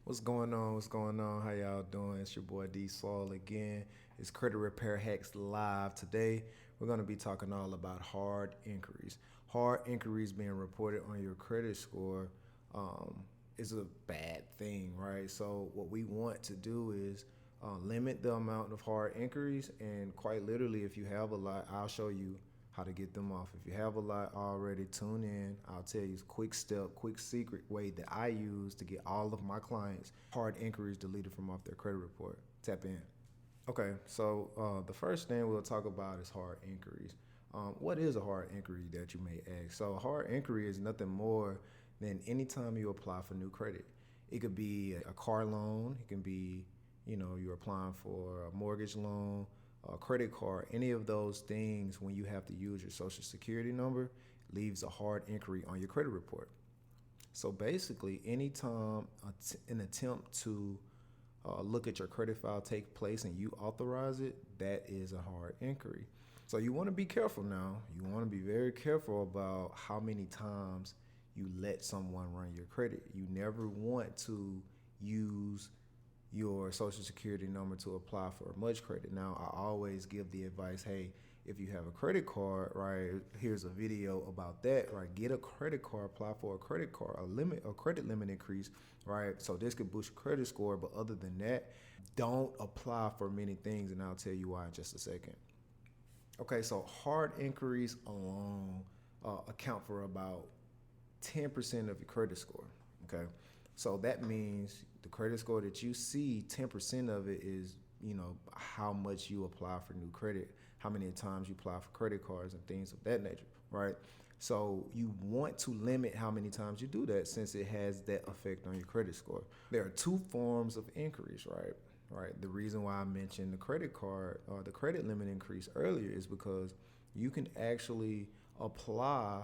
What's going on? What's going on? How y'all doing? It's your boy D Saul again. It's Credit Repair Hacks Live. Today, we're going to be talking all about hard inquiries. Hard inquiries being reported on your credit score is a bad thing, right? So, what we want to do is limit the amount of hard inquiries, and quite literally, if you have a lot, I'll show you how to get them off. If you have a lot already, tune in. I'll tell you a quick step, quick secret way that I use to get all of my clients hard inquiries deleted from off their credit report. Tap in. Okay, so the first thing we'll talk about is hard inquiries. What is a hard inquiry that you may ask? So a hard inquiry is nothing more than anytime you apply for new credit. It could be a car loan. It can be, you're applying for a mortgage loan, a credit card. Any of those things, when you have to use your social security number, leaves a hard inquiry on your credit report. So basically, anytime an attempt to look at your credit file take place and you authorize it, that is a hard inquiry. So you want to be careful now. You want to be very careful about how many times you let someone run your credit. You never want to use your social security number to apply for much credit. Now, I always give the advice, hey, if you have a credit card, right, here's a video about that, right? Get a credit card, apply for a credit card, a credit limit increase, right? So this could boost your credit score, but other than that, don't apply for many things, and I'll tell you why in just a second. Okay, so hard inquiries alone account for about 10% of your credit score, okay? So that means the credit score that you see, 10% of it is, how much you apply for new credit, how many times you apply for credit cards and things of that nature, right? So you want to limit how many times you do that since it has that effect on your credit score. There are two forms of inquiries, right? Right. The reason why I mentioned the credit card or the credit limit increase earlier is because you can actually apply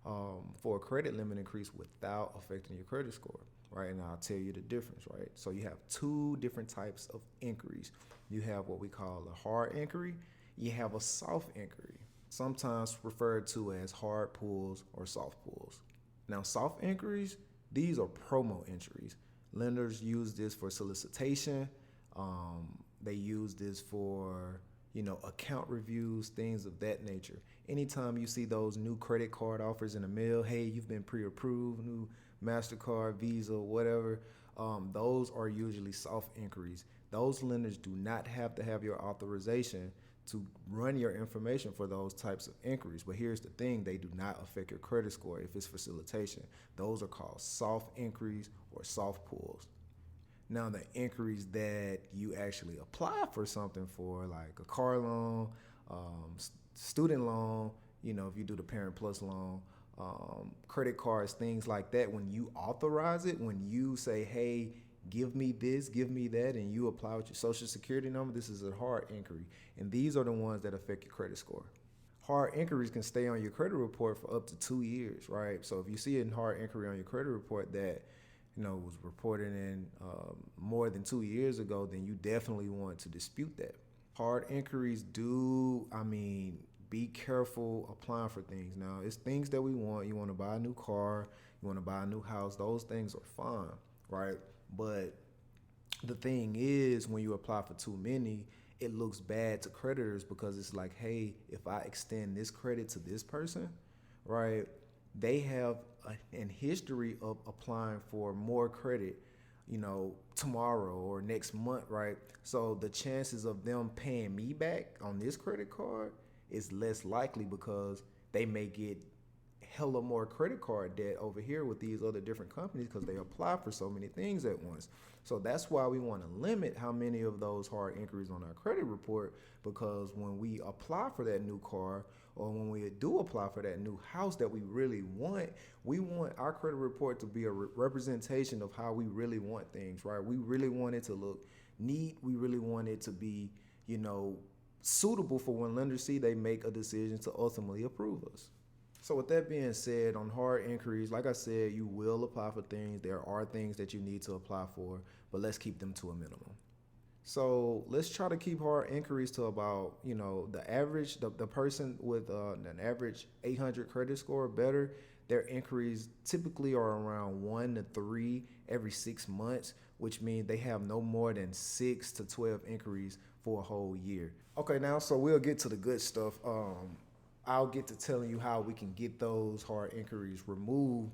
for a credit limit increase without affecting your credit score, right? And I'll tell you the difference, right? So you have two different types of inquiries. You have what we call a hard inquiry. You have a soft inquiry, sometimes referred to as hard pulls or soft pulls. Now, soft inquiries, these are promo entries. Lenders use this for solicitation. They use this for, account reviews, things of that nature. Anytime you see those new credit card offers in the mail, hey, you've been pre-approved, new MasterCard, Visa, whatever, those are usually soft inquiries. Those lenders do not have to have your authorization to run your information for those types of inquiries. But here's the thing, they do not affect your credit score if it's facilitation. Those are called soft inquiries or soft pulls. Now, the inquiries that you actually apply for something for, like a car loan, student loan, if you do the Parent Plus loan, credit cards, things like that, when you authorize it, when you say, hey, give me this, give me that, and you apply with your social security number, this is a hard inquiry. And these are the ones that affect your credit score. Hard inquiries can stay on your credit report for up to 2 years, right? So if you see a hard inquiry on your credit report that was reported in more than 2 years ago, then you definitely want to dispute that. Hard inquiries be careful applying for things. Now, it's things that we want. You want to buy a new car, you want to buy a new house, those things are fine, right? But the thing is, when you apply for too many, it looks bad to creditors because it's like, hey, if I extend this credit to this person, right, they have an history of applying for more credit, tomorrow or next month, right? So the chances of them paying me back on this credit card is less likely because they may get hella more credit card debt over here with these other different companies because they apply for so many things at once. So that's why we want to limit how many of those hard inquiries on our credit report, because when we apply for that new car or when we do apply for that new house that we want our credit report to be a representation of how we really want things, right? We really want it to look neat. We really want it to be, suitable for when lenders see they make a decision to ultimately approve us. So with that being said, on hard inquiries, like I said, you will apply for things. There are things that you need to apply for, but let's keep them to a minimum. So let's try to keep hard inquiries to about, the average, the person with an average 800 credit score or better, their inquiries typically are around 1 to 3 every 6 months, which means they have no more than 6 to 12 inquiries for a whole year. Okay, now, so we'll get to the good stuff. I'll get to telling you how we can get those hard inquiries removed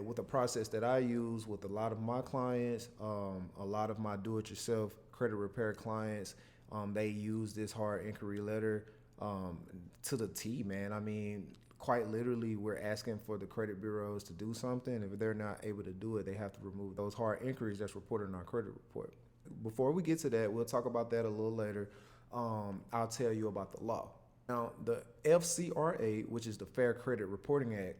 with a process that I use with a lot of my clients, a lot of my do-it-yourself credit repair clients. They use this hard inquiry letter to the T, man. I mean, quite literally, we're asking for the credit bureaus to do something. If they're not able to do it, they have to remove those hard inquiries that's reported in our credit report. Before we get to that, we'll talk about that a little later. I'll tell you about the law. Now, the FCRA, which is the Fair Credit Reporting Act,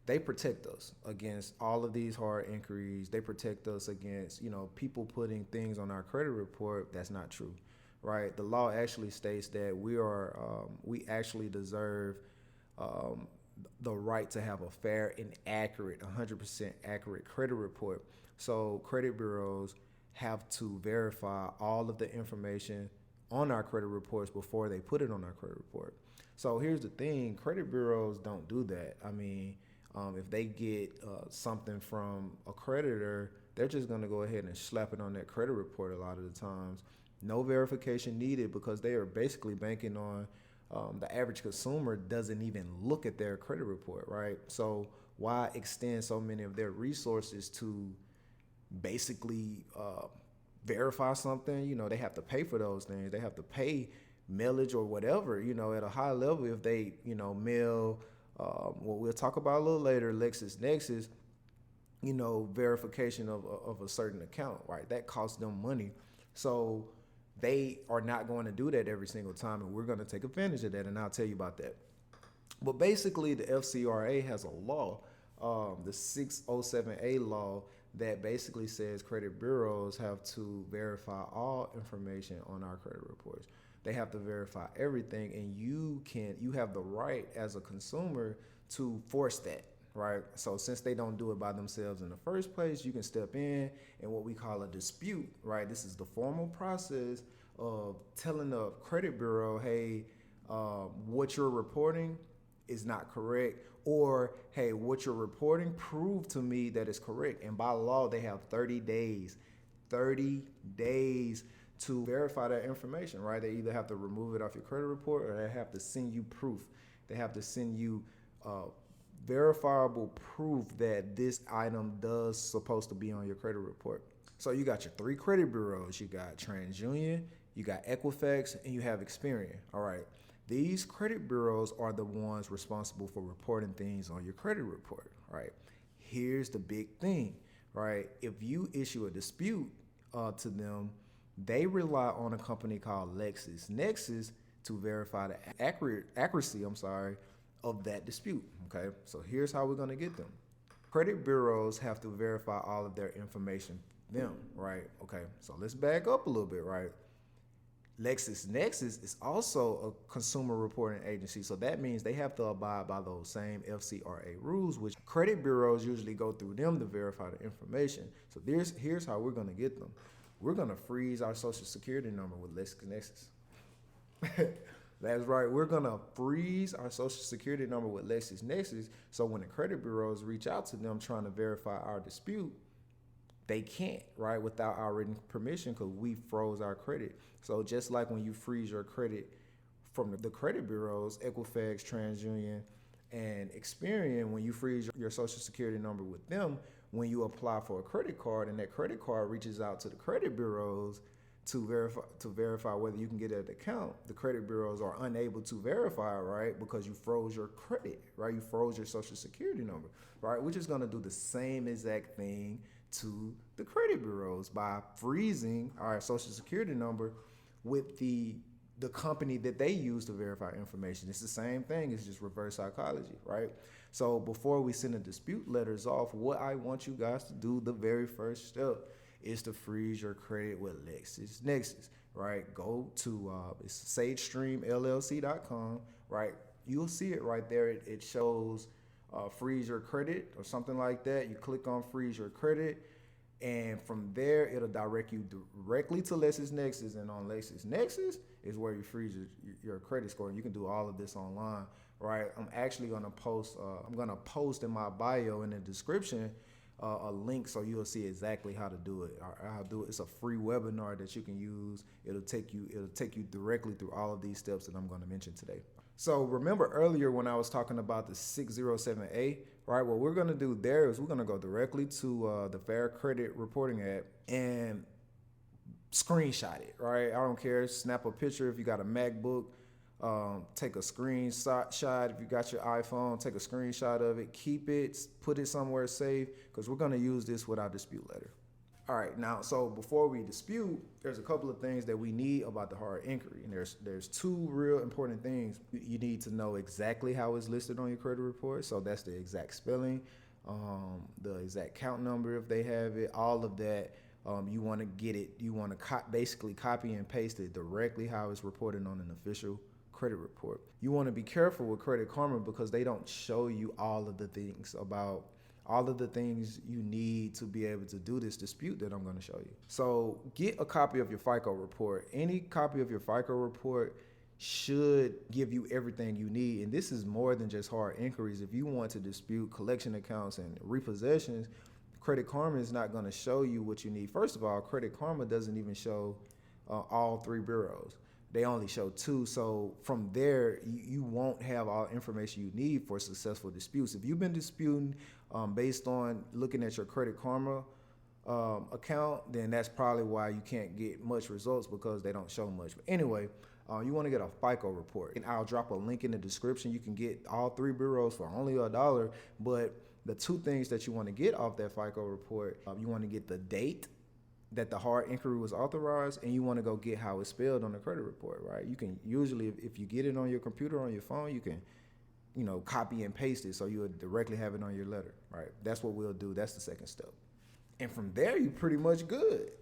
they protect us against all of these hard inquiries. They protect us against, people putting things on our credit report that's not true, right? The law actually states that we actually deserve the right to have a fair and accurate, 100% accurate credit report. So credit bureaus have to verify all of the information on our credit reports before they put it on our credit report. So here's the thing, credit bureaus don't do that. I mean, if they get something from a creditor, they're just gonna go ahead and slap it on that credit report a lot of the times. No verification needed because they are basically banking on the average consumer doesn't even look at their credit report, right? So why extend so many of their resources to basically verify something? They have to pay for those things. They have to pay millage or whatever, at a high level. If they, mail, what we'll talk about a little later, LexisNexis, verification of a certain account, right? That costs them money. So they are not going to do that every single time, and we're going to take advantage of that, and I'll tell you about that. But basically, the FCRA has a law, the 607A law, that basically says credit bureaus have to verify all information on our credit reports. They have to verify everything, and you have the right as a consumer to force that, right? So since they don't do it by themselves in the first place, you can step in what we call a dispute, right? This is the formal process of telling the credit bureau, hey, what you're reporting is not correct, or hey, what you're reporting, prove to me that it's correct. And by law, they have 30 days to verify that information, right? They either have to remove it off your credit report, or they have to send you proof. They have to send you verifiable proof that this item does supposed to be on your credit report. So you got your 3 credit bureaus. You got TransUnion, you got Equifax, and you have Experian. All right. These credit bureaus are the ones responsible for reporting things on your credit report, right? Here's the big thing, right? If you issue a dispute to them, they rely on a company called LexisNexis to verify the accuracy of that dispute, okay? So here's how we're gonna get them. Credit bureaus have to verify all of their information them, right? Okay, so let's back up a little bit, right? LexisNexis is also a consumer reporting agency, so that means they have to abide by those same FCRA rules, which credit bureaus usually go through them to verify the information. So here's how we're gonna get them. We're gonna freeze our social security number with LexisNexis. That's right, we're gonna freeze our social security number with LexisNexis, so when the credit bureaus reach out to them trying to verify our dispute, they can't, right, without our written permission, because we froze our credit. So just like when you freeze your credit from the credit bureaus, Equifax, TransUnion, and Experian, when you freeze your social security number with them, when you apply for a credit card and that credit card reaches out to the credit bureaus to verify whether you can get an account, the credit bureaus are unable to verify, right, because you froze your credit, right? You froze your social security number, right? We're just gonna do the same exact thing to the credit bureaus by freezing our social security number with the company that they use to verify information. It's the same thing, it's just reverse psychology, right? So before we send the dispute letters off, what I want you guys to do, the very first step, is to freeze your credit with LexisNexis, right? Go to it's sagestreamllc.com, right? You'll see it right there. It shows freeze your credit or something like that. You click on freeze your credit, and from there it'll direct you directly to LexisNexis, and on LexisNexis is where you freeze your credit score. And you can do all of this online, right? I'm actually gonna post. I'm gonna post in my bio in the description a link so you'll see exactly how to do it. How to do it. It's a free webinar that you can use. It'll take you directly through all of these steps that I'm going to mention today. So remember earlier when I was talking about the 607A, right? What we're going to do there is we're going to go directly to the Fair Credit Reporting app and screenshot it, right? I don't care. Snap a picture if you got a MacBook. Take a screenshot. If you got your iPhone, take a screenshot of it. Keep it, put it somewhere safe, because we're going to use this with our dispute letter. All right, now, so before we dispute, there's a couple of things that we need about the hard inquiry, and there's two real important things. You need to know exactly how it's listed on your credit report, so that's the exact spelling, the exact count number if they have it, all of that. You want to get it. You want to basically copy and paste it directly how it's reported on an official credit report. You want to be careful with Credit Karma because they don't show you all of the things you need to be able to do this dispute that I'm going to show you. So get a copy of your FICO report. Any copy of your FICO report should give you everything you need. And this is more than just hard inquiries. If you want to dispute collection accounts and repossessions, Credit Karma is not going to show you what you need. First of all, Credit Karma doesn't even show all three bureaus. They only show two. So from there, you won't have all information you need for successful disputes. If you've been disputing based on looking at your Credit Karma account, then that's probably why you can't get much results, because they don't show much. But anyway, you want to get a FICO report. And I'll drop a link in the description. You can get all three bureaus for only $1. But the two things that you want to get off that FICO report, you want to get the date that the hard inquiry was authorized, and you want to go get how it's spelled on the credit report, right? You can usually, if you get it on your computer or on your phone, you can, copy and paste it so you'll directly have it on your letter, right? That's what we'll do. That's the second step. And from there, you're pretty much good.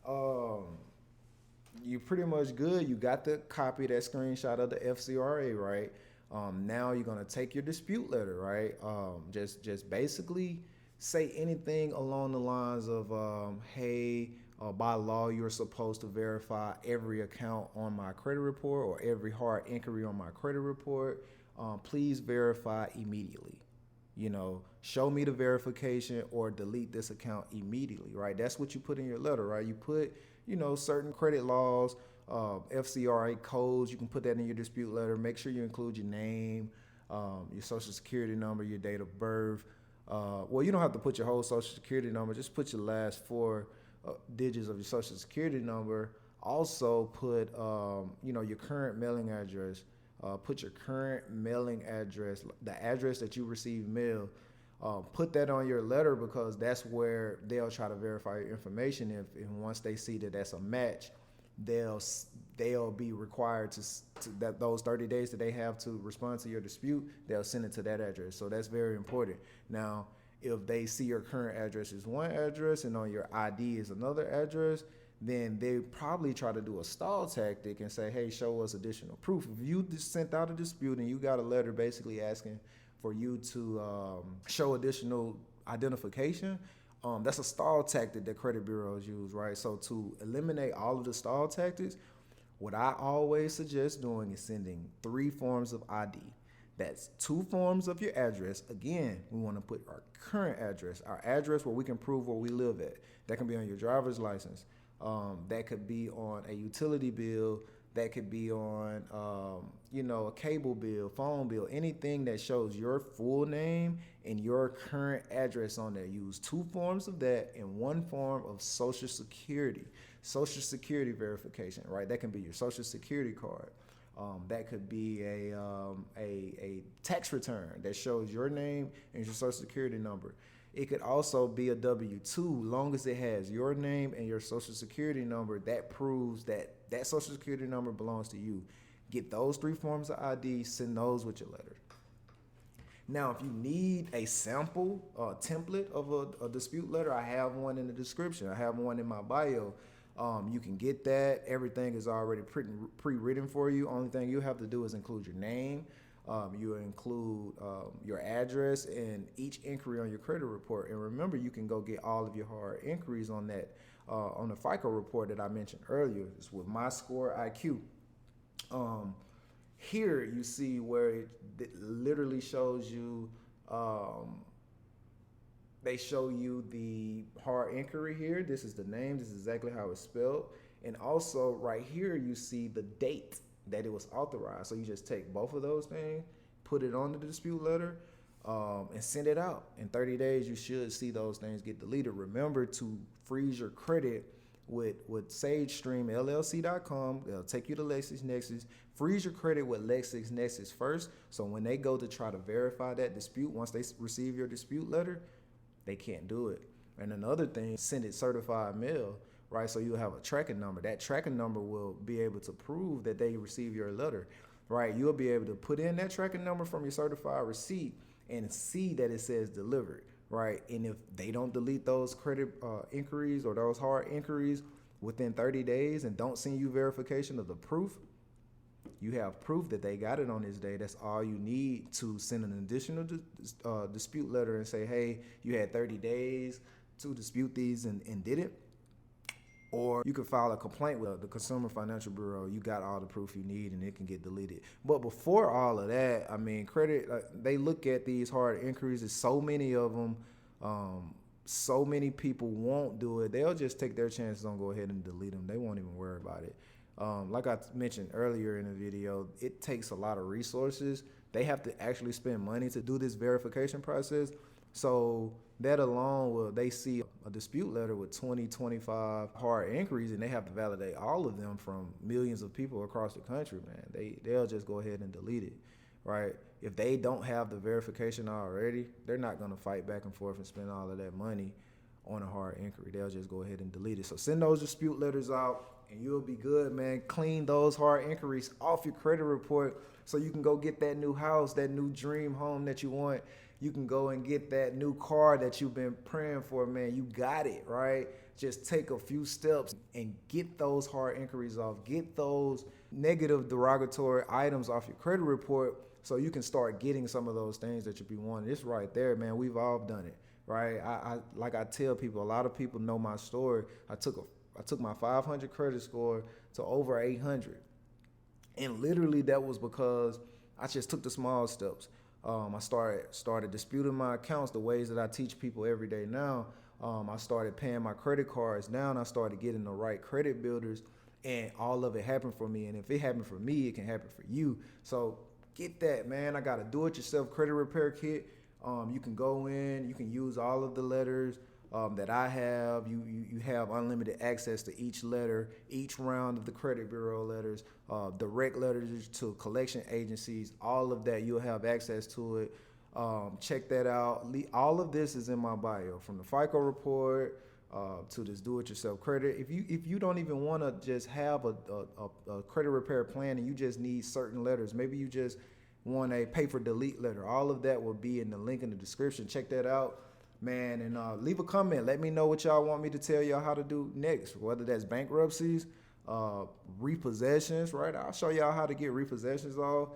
You're pretty much good. You got the copy, that screenshot of the FCRA, right? Now you're going to take your dispute letter, right? Just basically say anything along the lines of, hey, by law, you're supposed to verify every account on my credit report or every hard inquiry on my credit report. Please verify immediately. Show me the verification or delete this account immediately, right? That's what you put in your letter, right? You put, certain credit laws, FCRA codes. You can put that in your dispute letter. Make sure you include your name, your social security number, your date of birth. Well, you don't have to put your whole social security number. Just put your last four digits of your social security number. Also put, your current mailing address. Put your current mailing address, the address that you receive mail. Put that on your letter, because that's where they'll try to verify your information. And once they see that that's a match, they'll be required to that those 30 days that they have to respond to your dispute, they'll send it to that address. So that's very important. Now, if they see your current address is one address and on your ID is another address, then they probably try to do a stall tactic and say, hey, show us additional proof. If you just sent out a dispute and you got a letter basically asking for you to show additional identification, that's a stall tactic that credit bureaus use, right? So to eliminate all of the stall tactics, what I always suggest doing is sending 3 forms of ID. That's 2 forms of your address. Again, we want to put our current address, our address where we can prove where we live at. That can be on your driver's license. That could be on a utility bill. That could be on, a cable bill, phone bill, anything that shows your full name and your current address on there. Use 2 forms of that and 1 form of Social Security verification, right? That can be your Social Security card. That could be a tax return that shows your name and your Social Security number. It could also be a W-2, long as it has your name and your Social Security number. That proves that that Social Security number belongs to you. Get those 3 forms of ID, send those with your letter. Now, if you need a sample template of a dispute letter, I have one in the description. I have one in my bio. You can get that. Everything is already pre-written for you. Only thing you have to do is include your name. You include your address and each inquiry on your credit report. And remember, you can go get all of your hard inquiries on that on the FICO report that I mentioned earlier. It's with My Score IQ. Here you see where it literally shows you, they show you the hard inquiry here. This is the name. This is exactly how it's spelled. And also right here, you see the date that it was authorized. So you just take both of those things, put it on the dispute letter, and send it out. In 30 days, you should see those things get deleted. Remember to freeze your credit with SageStreamLLC.com. They'll take you to LexisNexis. Freeze your credit with LexisNexis first. So when they go to try to verify that dispute, once they receive your dispute letter, they can't do it. And another thing, send it certified mail, right? So you'll have a tracking number. That tracking number will be able to prove that they receive your letter, right? You'll be able to put in that tracking number from your certified receipt and see that it says delivered, right? And if they don't delete those credit inquiries or those hard inquiries within 30 days and don't send you verification of the proof, you have proof that they got it on this day. That's all you need to send an additional dispute letter and say, hey, you had 30 days to dispute these and did it. Or you can file a complaint with the Consumer Financial Bureau. You got all the proof you need and it can get deleted. But before all of that, I mean, credit, they look at these hard inquiries. There's so many of them. So many people won't do it. They'll just take their chances on go ahead and delete them. They won't even worry about it. Like I mentioned earlier in the video, it takes a lot of resources. They have to actually spend money to do this verification process. So that alone, will they see a dispute letter with 20, 25 hard inquiries and they have to validate all of them from millions of people across the country, man. They'll just go ahead and delete it, right? If they don't have the verification already, they're not gonna fight back and forth and spend all of that money on a hard inquiry. They'll just go ahead and delete it. So send those dispute letters out and you'll be good, man. Clean those hard inquiries off your credit report so you can go get that new house, that new dream home that you want. You can go and get that new car that you've been praying for, man. You got it, right? Just take a few steps and get those hard inquiries off. Get those negative derogatory items off your credit report so you can start getting some of those things that you be wanting. It's right there, man. We've all done it, right? Like I tell people, a lot of people know my story. I took my 500 credit score to over 800. And literally that was because I just took the small steps. I started disputing my accounts the ways that I teach people every day now. I started paying my credit cards down. I started getting the right credit builders, and all of it happened for me. And if it happened for me, it can happen for you. So get that, man. I got a do-it-yourself credit repair kit. You can go in, you can use all of the letters that I have. You have unlimited access to each letter, each round of the credit bureau letters, direct letters to collection agencies, all of that. You'll have access to it. Check that out. All of this is in my bio, from the FICO report to this do-it-yourself credit. If you don't even want to just have a credit repair plan and you just need certain letters, maybe you just want a pay for delete letter, all of that will be in the link in the description. Check that out, man, and leave a comment. Let me know what y'all want me to tell y'all how to do next, whether that's bankruptcies, repossessions, right? I'll show y'all how to get repossessions off,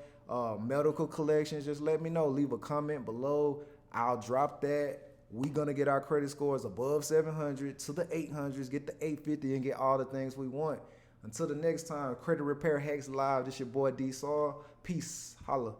medical collections. Just let me know. Leave a comment below. I'll drop that. We're going to get our credit scores above 700 to the 800s, get the 850, and get all the things we want. Until the next time, Credit Repair Hacks Live. This your boy D. Saul. Peace. Holla.